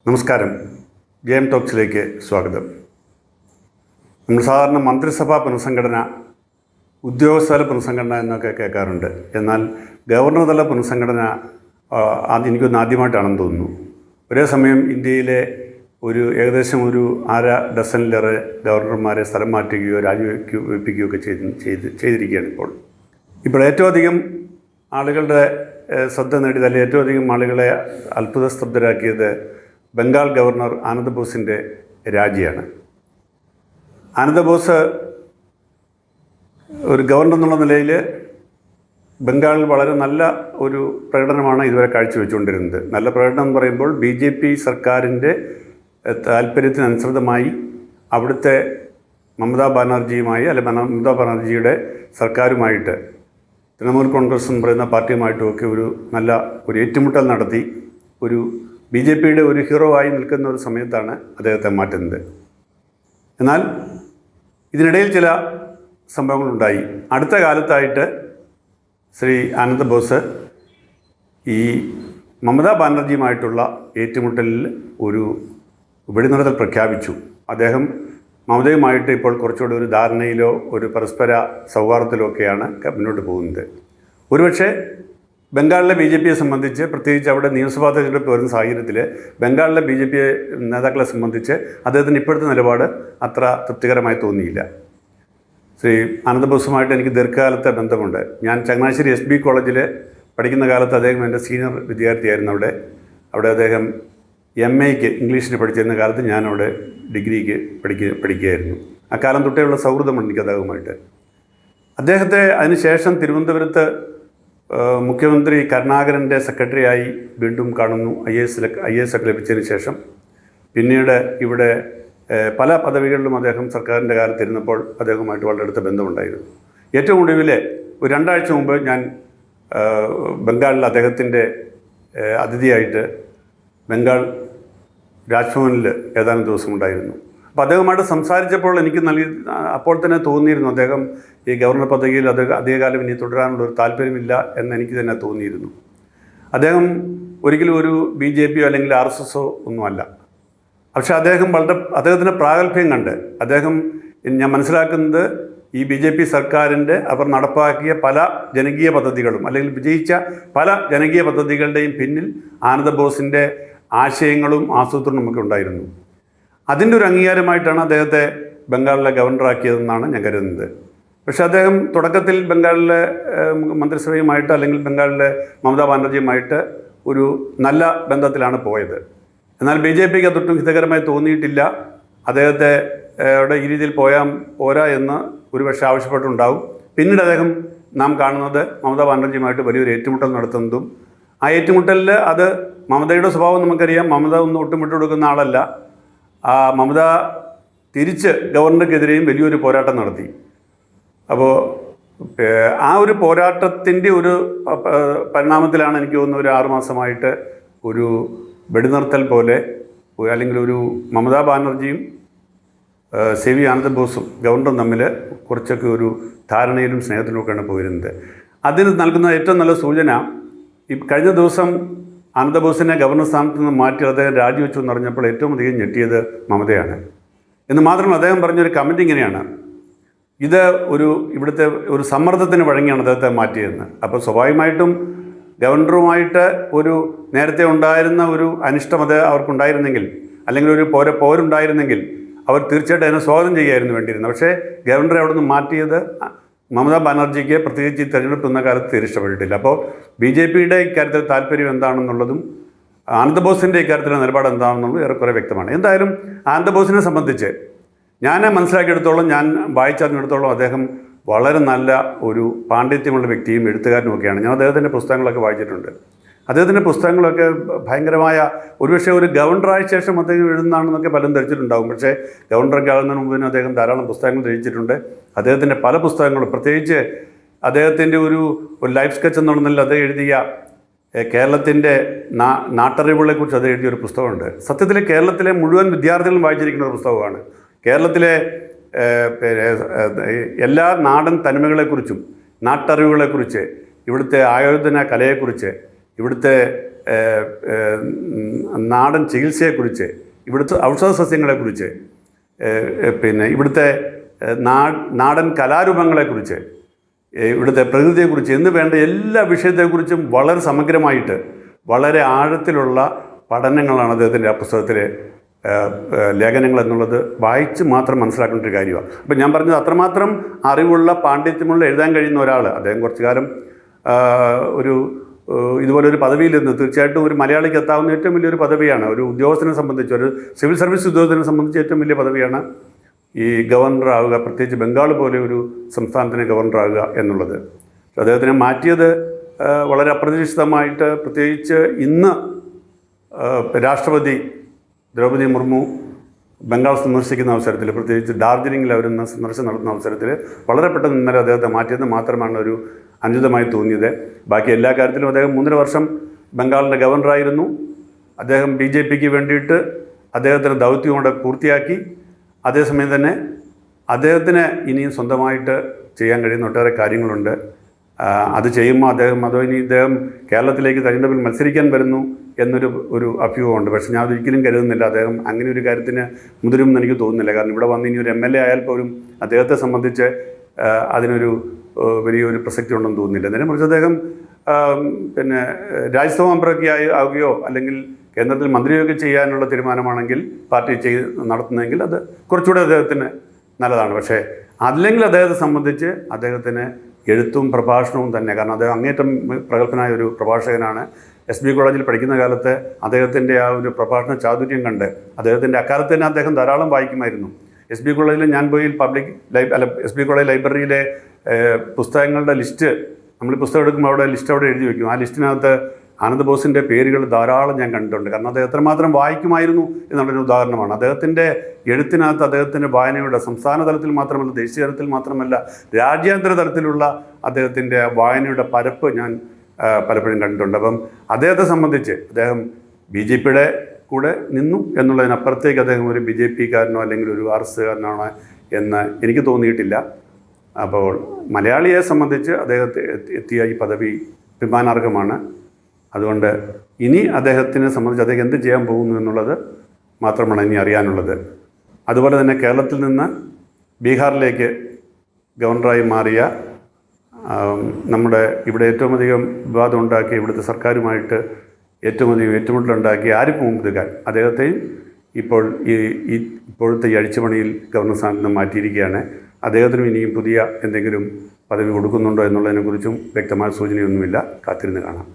നമസ്കാരം. ജെഎം ടോക്സിലേക്ക് സ്വാഗതം. നമ്മൾ സാധാരണ മന്ത്രിസഭാ പുനഃസംഘടന, ഉദ്യോഗസ്ഥതല പുനഃസംഘടന എന്നൊക്കെ കേൾക്കാറുണ്ട്. എന്നാൽ ഗവർണർ തല പുനഃസംഘടന എനിക്കൊന്ന് ആദ്യമായിട്ടാണെന്ന് തോന്നുന്നു. ഒരേ സമയം ഇന്ത്യയിലെ ഏകദേശം ഒരു അര ഡസനിലേറെ ഗവർണർമാരെ സ്ഥലം മാറ്റുകയോ രാജിവെപ്പിക്കുകയോ ഒക്കെ ചെയ്തിരിക്കുകയാണ്. ഇപ്പോൾ ഏറ്റവും അധികം ആളുകളുടെ ശ്രദ്ധ നേടിയത്, അല്ലെങ്കിൽ ഏറ്റവും അധികം ആളുകളെ അത്ഭുതസ്തബ്ധരാക്കിയത് ബംഗാൾ ഗവർണർ ആനന്ദ് ബോസിൻ്റെ രാജിയാണ്. ആനന്ദ് ബോസ് ഒരു ഗവർണർ എന്നുള്ള നിലയിൽ ബംഗാളിൽ വളരെ നല്ല ഒരു പ്രകടനമാണ് ഇതുവരെ കാഴ്ചവെച്ചുകൊണ്ടിരുന്നത്. നല്ല പ്രകടനം എന്ന് പറയുമ്പോൾ BJP സർക്കാരിൻ്റെ താല്പര്യത്തിനനുസൃതമായി അവിടുത്തെ മമതാ ബാനർജിയുടെ സർക്കാരുമായിട്ട്, തൃണമൂൽ കോൺഗ്രസ് എന്ന് പറയുന്ന പാർട്ടിയുമായിട്ടുമൊക്കെ നല്ല ഏറ്റുമുട്ടൽ നടത്തി BJPയുടെ ഒരു ഹീറോ ആയി നിൽക്കുന്ന ഒരു സമയത്താണ് അദ്ദേഹത്തെ മാറ്റുന്നത്. എന്നാൽ ഇതിനിടയിൽ ചില സംഭവങ്ങളുണ്ടായി. അടുത്ത കാലത്തായിട്ട് ശ്രീ ആനന്ദ് ബോസ് ഈ മമതാ ബാനർജിയുമായിട്ടുള്ള ഏറ്റുമുട്ടലിൽ ഒരു വെടിനിർത്തൽ പ്രഖ്യാപിച്ചു. അദ്ദേഹം മമതയുമായിട്ട് ഇപ്പോൾ കുറച്ചുകൂടി ഒരു ധാരണയിലോ ഒരു പരസ്പര സൗഹാർദ്ദത്തിലോ ഒക്കെയാണ് മുന്നോട്ട് പോകുന്നത്. ഒരുപക്ഷെ ബംഗാളിലെ BJPയെ സംബന്ധിച്ച്, പ്രത്യേകിച്ച് അവിടെ നിയമസഭാ തെരഞ്ഞെടുപ്പ് വരുന്ന സാഹചര്യത്തിൽ ബംഗാളിലെ BJP നേതാക്കളെ സംബന്ധിച്ച് അദ്ദേഹത്തിന് ഇപ്പോഴത്തെ നിലപാട് അത്ര തൃപ്തികരമായി തോന്നിയില്ല. ശ്രീ ആനന്ദ് ബോസുമായിട്ട് എനിക്ക് ദീർഘകാലത്തെ ബന്ധമുണ്ട്. ഞാൻ ചങ്ങനാശ്ശേരി SB കോളേജിൽ പഠിക്കുന്ന കാലത്ത് അദ്ദേഹം എൻ്റെ സീനിയർ വിദ്യാർത്ഥിയായിരുന്നു. അവിടെ അദ്ദേഹം MAക്ക് ഇംഗ്ലീഷിന് പഠിച്ചിരുന്ന കാലത്ത് ഞാനവിടെ ഡിഗ്രിക്ക് പഠിക്കുകയായിരുന്നു. അക്കാലം തൊട്ടേയുള്ള സൗഹൃദമുണ്ട് എനിക്ക് അദ്ദേഹവുമായിട്ട്. അദ്ദേഹത്തെ അതിനുശേഷം തിരുവനന്തപുരത്ത് മുഖ്യമന്ത്രി കരുണാകരൻ്റെ സെക്രട്ടറിയായി വീണ്ടും കാണുന്നു. IAS ഒക്കെ ലഭിച്ചതിന് ശേഷം പിന്നീട് ഇവിടെ പല പദവികളിലും അദ്ദേഹം സർക്കാരിൻ്റെ കാലത്തിരുന്നപ്പോൾ അദ്ദേഹവുമായിട്ട് വളരെ അടുത്ത ബന്ധമുണ്ടായിരുന്നു. ഏറ്റവും ഒടുവിൽ ഒരു 2 ആഴ്ച മുമ്പ് ഞാൻ ബംഗാളിൽ അദ്ദേഹത്തിൻ്റെ അതിഥിയായിട്ട് ബംഗാൾ രാജ്ഭവനിൽ ഏതാനും ദിവസമുണ്ടായിരുന്നു. അപ്പോൾ അദ്ദേഹവുമായിട്ട് സംസാരിച്ചപ്പോൾ എനിക്ക് അപ്പോൾ തന്നെ തോന്നിയിരുന്നു അദ്ദേഹം ഈ ഗവർണർ പദവിയിൽ അധികകാലം ഇനി തുടരാനുള്ളൊരു താല്പര്യമില്ല എന്ന് എനിക്ക് തന്നെ തോന്നിയിരുന്നു. അദ്ദേഹം ഒരിക്കലും ഒരു BJPയോ അല്ലെങ്കിൽ RSSO ഒന്നുമല്ല. പക്ഷേ അദ്ദേഹത്തിൻ്റെ പ്രാഗൽഭ്യം കണ്ട് ഞാൻ മനസ്സിലാക്കുന്നത് ഈ BJP സർക്കാരിൻ്റെ അവർ നടപ്പാക്കിയ പല ജനകീയ പദ്ധതികളും, അല്ലെങ്കിൽ വിജയിച്ച പല ജനകീയ പദ്ധതികളുടെയും പിന്നിൽ ആനന്ദ് ബോസിൻ്റെ ആശയങ്ങളും ആസൂത്രണവും ഒക്കെ ഉണ്ടായിരുന്നു. അതിൻ്റെ ഒരു അംഗീകാരമായിട്ടാണ് അദ്ദേഹത്തെ ബംഗാളിലെ ഗവർണറാക്കിയതെന്നാണ് ഞാൻ കരുതുന്നത്. പക്ഷേ അദ്ദേഹം തുടക്കത്തിൽ ബംഗാളിലെ മന്ത്രിസഭയുമായിട്ട്, അല്ലെങ്കിൽ ബംഗാളിലെ മമതാ ബാനർജിയുമായിട്ട് ഒരു നല്ല ബന്ധത്തിലാണ് പോയത്. എന്നാൽ BJPക്ക് അതൊട്ടും ഹിതകരമായി തോന്നിയിട്ടില്ല. അദ്ദേഹത്തെ ഈ രീതിയിൽ പോരാ എന്ന് ഒരുപക്ഷെ ആവശ്യപ്പെട്ടുണ്ടാവും. പിന്നീട് അദ്ദേഹം നാം കാണുന്നത് മമതാ ബാനർജിയുമായിട്ട് വലിയൊരു ഏറ്റുമുട്ടൽ നടത്തുന്നതും, ആ ഏറ്റുമുട്ടലിൽ അത് മമതയുടെ സ്വഭാവം നമുക്കറിയാം. മമത ഒന്നും ഒട്ടും വിട്ടുകൊടുക്കുന്ന ആളല്ല. മമത തിരിച്ച് ഗവർണർക്കെതിരെയും വലിയൊരു പോരാട്ടം നടത്തി. അപ്പോൾ ആ ഒരു പോരാട്ടത്തിൻ്റെ ഒരു പരിണാമത്തിലാണ് എനിക്ക് തോന്നുന്നത് ഒരു 6 മാസമായിട്ട് ഒരു വെടിനിർത്തൽ പോലെ, അല്ലെങ്കിൽ ഒരു മമതാ ബാനർജിയും CV ആനന്ദ് ബോസും ഗവർണറും തമ്മിൽ കുറച്ചൊക്കെ ഒരു ധാരണയിലും സ്നേഹത്തിലുമൊക്കെയാണ് പോയിരുന്നത്. അതിന് നൽകുന്ന ഏറ്റവും നല്ല സൂചന, ഈ കഴിഞ്ഞ ദിവസം ആനന്ദ് ബോസിനെ ഗവർണർ സ്ഥാനത്ത് നിന്ന് മാറ്റി അദ്ദേഹം രാജിവെച്ചു എന്ന് പറഞ്ഞപ്പോൾ ഏറ്റവും അധികം ഞെട്ടിയത് മമതയാണ്. എന്ന് മാത്രമല്ല, അദ്ദേഹം പറഞ്ഞൊരു കമൻറ്റ് ഇങ്ങനെയാണ്: ഇത് ഇവിടുത്തെ ഒരു സമ്മർദ്ദത്തിന് വഴങ്ങിയാണ് അദ്ദേഹത്തെ മാറ്റിയതെന്ന്. അപ്പോൾ സ്വാഭാവികമായിട്ടും ഗവർണറുമായിട്ട് നേരത്തെ ഉണ്ടായിരുന്ന ഒരു അനിഷ്ടം അവർക്കുണ്ടായിരുന്നെങ്കിൽ, അല്ലെങ്കിൽ ഒരു പോരുണ്ടായിരുന്നെങ്കിൽ അവർ തീർച്ചയായിട്ടും അതിനെ സ്വാഗതം ചെയ്യായിരുന്നു വേണ്ടിയിരുന്നത്. പക്ഷേ ഗവർണറെ അവിടെ നിന്ന് മാറ്റിയത് മമതാ ബാനർജിക്ക് പ്രത്യേകിച്ച് ഈ തെരഞ്ഞെടുപ്പ് എന്ന കാലത്ത് തീരെ ഇഷ്ടപ്പെട്ടിട്ടില്ല. അപ്പോൾ BJPയുടെ ഇക്കാര്യത്തിൽ താല്പര്യം എന്താണെന്നുള്ളതും ആനന്ദ് ബോസിൻ്റെ ഇക്കാര്യത്തിലെ നിലപാട് എന്താണെന്നുള്ളതും ഏറെക്കുറെ വ്യക്തമാണ്. എന്തായാലും ആനന്ദ് ബോസിനെ സംബന്ധിച്ച് ഞാൻ മനസ്സിലാക്കിയെടുത്തോളം, ഞാൻ വായിച്ചറിഞ്ഞെടുത്തോളം അദ്ദേഹം വളരെ നല്ല ഒരു പാണ്ഡിത്യമുള്ള വ്യക്തിയും എഴുത്തുകാരനുമൊക്കെയാണ്. ഞാൻ അദ്ദേഹത്തിൻ്റെ പുസ്തകങ്ങളൊക്കെ വായിച്ചിട്ടുണ്ട്. അദ്ദേഹത്തിൻ്റെ പുസ്തകങ്ങളൊക്കെ ഭയങ്കരമായ, ഒരുപക്ഷെ ഒരു ഗവർണറായ ശേഷം അദ്ദേഹം എഴുതുന്നതാണെന്നൊക്കെ പലരും ധരിച്ചിട്ടുണ്ടാകും. പക്ഷേ ഗവർണറൊക്കെ ആകുന്നതിന് മുമ്പ് അദ്ദേഹം ധാരാളം പുസ്തകങ്ങൾ രചിച്ചിട്ടുണ്ട്. അദ്ദേഹത്തിൻ്റെ പല പുസ്തകങ്ങളും, പ്രത്യേകിച്ച് അദ്ദേഹത്തിൻ്റെ ഒരു ലൈഫ് സ്കെച്ച് എന്നുള്ളതിൽ അദ്ദേഹം എഴുതിയ കേരളത്തിൻ്റെ നാട്ടറിവുകളെക്കുറിച്ച് അദ്ദേഹം എഴുതിയൊരു പുസ്തകമുണ്ട്. സത്യത്തിൽ കേരളത്തിലെ മുഴുവൻ വിദ്യാർത്ഥികളും വായിച്ചിരിക്കുന്ന ഒരു പുസ്തകമാണ്. കേരളത്തിലെ എല്ലാ നാടൻ തനിമകളെക്കുറിച്ചും നാട്ടറിവുകളെക്കുറിച്ച്, ഇവിടുത്തെ ആയോധന കലയെക്കുറിച്ച്, ഇവിടുത്തെ നാടൻ ചികിത്സയെക്കുറിച്ച്, ഇവിടുത്തെ ഔഷധ സസ്യങ്ങളെക്കുറിച്ച്, പിന്നെ ഇവിടുത്തെ നാടൻ കലാരൂപങ്ങളെക്കുറിച്ച്, ഇവിടുത്തെ പ്രകൃതിയെക്കുറിച്ച് എന്ന് വേണ്ട എല്ലാ വിഷയത്തെക്കുറിച്ചും വളരെ സമഗ്രമായിട്ട് വളരെ ആഴത്തിലുള്ള പഠനങ്ങളാണ് അദ്ദേഹത്തിൻ്റെ ആ പുസ്തകത്തിലെ ലേഖനങ്ങൾ എന്നുള്ളത് വായിച്ച് മാത്രം മനസ്സിലാക്കേണ്ട ഒരു കാര്യമാണ്. അപ്പം ഞാൻ പറഞ്ഞത് അത്രമാത്രം അറിവുള്ള പാണ്ഡിത്യമുള്ള എഴുതാൻ കഴിയുന്ന ഒരാൾ, അദ്ദേഹം കുറച്ചു കാലം ഇതുപോലൊരു പദവിയിലിരുന്നു. തീർച്ചയായിട്ടും ഒരു മലയാളിക്ക് എത്താവുന്ന ഏറ്റവും വലിയൊരു പദവിയാണ്, ഒരു ഉദ്യോഗസ്ഥനെ സംബന്ധിച്ച്, ഒരു സിവിൽ സർവീസ് ഉദ്യോഗസ്ഥനെ സംബന്ധിച്ച് ഏറ്റവും വലിയ പദവിയാണ് ഈ ഗവർണറാവുക, പ്രത്യേകിച്ച് ബംഗാൾ പോലെ ഒരു സംസ്ഥാനത്തിന് ഗവർണറാവുക എന്നുള്ളത്. അദ്ദേഹത്തിനെ മാറ്റിയത് വളരെ അപ്രതീക്ഷിതമായിട്ട്, പ്രത്യേകിച്ച് ഇന്ന് രാഷ്ട്രപതി ദ്രൗപദി മുർമു ബംഗാൾ സന്ദർശിക്കുന്ന അവസരത്തിൽ, പ്രത്യേകിച്ച് ഡാർജിലിംഗിൽ അവർ സന്ദർശനം നടത്തുന്ന അവസരത്തിൽ വളരെ പെട്ടെന്ന് ഇന്നലെ അദ്ദേഹത്തെ മാറ്റിയത് മാത്രമാണ് ഒരു അനുചിതമായി തോന്നിയത്. ബാക്കി എല്ലാ കാര്യത്തിലും അദ്ദേഹം 3.5 വർഷം ബംഗാളിൻ്റെ ഗവർണറായിരുന്നു. അദ്ദേഹം BJPക്ക് വേണ്ടിയിട്ട് അദ്ദേഹത്തിൻ്റെ ദൗത്യം കൊണ്ട് പൂർത്തിയാക്കി. അതേസമയം തന്നെ അദ്ദേഹത്തിന് ഇനിയും സ്വന്തമായിട്ട് ചെയ്യാൻ കഴിയുന്ന ഒട്ടേറെ കാര്യങ്ങളുണ്ട്. അത് ചെയ്യുമ്പോൾ ഇദ്ദേഹം കേരളത്തിലേക്ക് തെരഞ്ഞെടുപ്പിൽ മത്സരിക്കാൻ വരുന്നു എന്നൊരു അഭ്യൂഹമുണ്ട്. പക്ഷേ ഞാൻ അതൊരിക്കലും കരുതുന്നില്ല അദ്ദേഹം അങ്ങനെ ഒരു കാര്യത്തിന് മുതിരുമെന്ന് എനിക്ക് തോന്നുന്നില്ല. കാരണം ഇവിടെ വന്ന് ഇനി ഒരു MLA ആയാൽ പോലും അദ്ദേഹത്തെ സംബന്ധിച്ച് അതിനൊരു വലിയൊരു പ്രസക്തി ഉണ്ടെന്ന് തോന്നുന്നില്ല. നേരെ മറിച്ച് അദ്ദേഹം പിന്നെ രാജ്യസഭാ മെമ്പറൊക്കെ ആവുകയോ അല്ലെങ്കിൽ കേന്ദ്രത്തിൽ മന്ത്രിയൊക്കെ ചെയ്യാനുള്ള തീരുമാനമാണെങ്കിൽ പാർട്ടി നടത്തുന്നതെങ്കിൽ അത് കുറച്ചുകൂടെ അദ്ദേഹത്തിന് നല്ലതാണ്. പക്ഷേ അല്ലെങ്കിൽ അദ്ദേഹത്തെ സംബന്ധിച്ച് അദ്ദേഹത്തിന് എഴുത്തും പ്രഭാഷണവും തന്നെ, കാരണം അദ്ദേഹം അങ്ങേറ്റം പ്രഗത്ഭനായ ഒരു പ്രഭാഷകനാണ്. SB കോളേജിൽ പഠിക്കുന്ന കാലത്ത് അദ്ദേഹത്തിൻ്റെ ആ ഒരു പ്രഭാഷണ ചാതുര്യം കണ്ട് അദ്ദേഹത്തിൻ്റെ അക്കാലത്ത് തന്നെ അദ്ദേഹം ധാരാളം വായിക്കുമായിരുന്നു. SB കോളേജിൽ ഞാൻ പോയി SB കോളേജ് ലൈബ്രറിയിലെ പുസ്തകങ്ങളുടെ ലിസ്റ്റ്, നമ്മൾ പുസ്തകം എടുക്കുമ്പോൾ അവിടെ ലിസ്റ്റ് അവിടെ എഴുതി വയ്ക്കും. ആ ലിസ്റ്റിനകത്ത് ആനന്ദ് ബോസിൻ്റെ പേരുകൾ ധാരാളം ഞാൻ കണ്ടിട്ടുണ്ട്. കാരണം അദ്ദേഹം എത്രമാത്രം വായിക്കുമായിരുന്നു എന്നുള്ളൊരു ഉദാഹരണമാണ്. അദ്ദേഹത്തിൻ്റെ എഴുത്തിനകത്ത് അദ്ദേഹത്തിൻ്റെ വായനയുടെ സംസ്ഥാന തലത്തിൽ മാത്രമല്ല, ദേശീയ തലത്തിൽ മാത്രമല്ല, രാജ്യാന്തര തലത്തിലുള്ള അദ്ദേഹത്തിൻ്റെ വായനയുടെ പരപ്പ് ഞാൻ പലപ്പോഴും കണ്ടിട്ടുണ്ട്. അപ്പം അദ്ദേഹത്തെ സംബന്ധിച്ച് അദ്ദേഹം BJPയുടെ കൂടെ നിന്നു എന്നുള്ളതിനപ്പുറത്തേക്ക് അദ്ദേഹം ഒരു BJPക്കാരനോ അല്ലെങ്കിൽ ഒരു RSകാരനാണ് എന്ന് എനിക്ക് തോന്നിയിട്ടില്ല. അപ്പോൾ മലയാളിയെ സംബന്ധിച്ച് അദ്ദേഹത്തെ എത്തിയ ഈ പദവി അഭിമാനാർഹമാണ്. അതുകൊണ്ട് ഇനി അദ്ദേഹത്തിനെ സംബന്ധിച്ച് അദ്ദേഹം എന്ത് ചെയ്യാൻ പോകുന്നു എന്നുള്ളത് മാത്രമാണ് ഇനി അറിയാനുള്ളത്. അതുപോലെ തന്നെ കേരളത്തിൽ നിന്ന് ബീഹാറിലേക്ക് ഗവർണറായി മാറിയ നമ്മുടെ ഇവിടെ ഏറ്റവും അധികം വിവാദം ഉണ്ടാക്കിയ ഇവിടുത്തെ സർക്കാരുമായിട്ട് ഏറ്റവും അധികം ഏറ്റുമുട്ടലുണ്ടാക്കിയ ആരിഫ് മുഹമ്മദ് ഖാൻ, അദ്ദേഹത്തെയും ഇപ്പോഴത്തെ ഈ അഴിച്ചുപണിയിൽ ഗവർണർ സ്ഥാനത്ത് നിന്ന് മാറ്റിയിരിക്കുകയാണ്. അദ്ദേഹത്തിനും ഇനിയും പുതിയ എന്തെങ്കിലും പദവി കൊടുക്കുന്നുണ്ടോ എന്നുള്ളതിനെക്കുറിച്ചും വ്യക്തമായ സൂചനയൊന്നുമില്ല. കാത്തിരുന്ന് കാണാം.